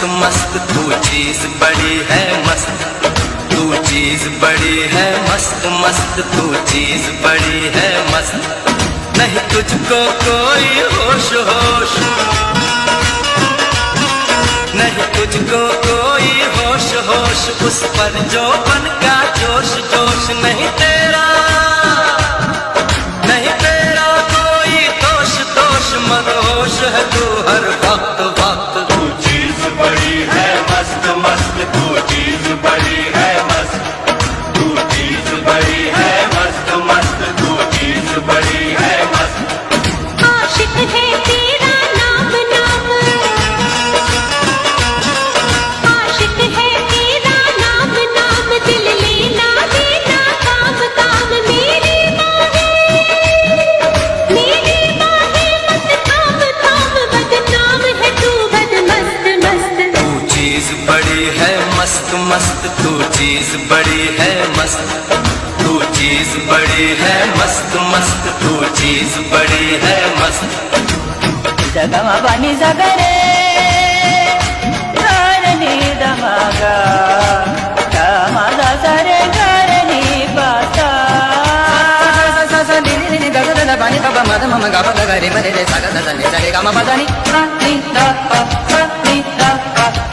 मस्त मस्त तू चीज बड़ी है मस्त, तू चीज बड़ी है मस्त मस्त, तू चीज बड़ी है मस्त। नहीं तुझको कोई होश होश, नहीं तुझको कोई होश होश, उस पर जो बन का जोश जोश। नहीं तेरा कोई दोष दोष, मदहोश है तू हर वक्त वक्त। तू चीज बड़ी है मस्त मस्त, तू चीज बड़ी है मस्त, तू चीज बड़ी है मस्त मस्त, तू चीज बड़ी है मस्त। आशिक है तेरा नाम नाम, आशिक है तेरा नाम नाम, दिल लेना देना काम काम। मेरी बाहें मत थाम थाम, बदनाम है तू बद मस्त मस्त। तू चीज बड़ी है मस्त मस्त, तू चीज बड़ी है मस्त, तू चीज बड़ी है मस्त मस्त, तू चीज बड़ी है मस्त। जगमा पानी सगरे घरनी दमागा, दमागा सरे घरनी पासा। पानी पापा मद मम गा पा गा रे मरे रे सा गा दा नी सा रे गा मा पा दा नी सा नी दा पा सा नी दा पा।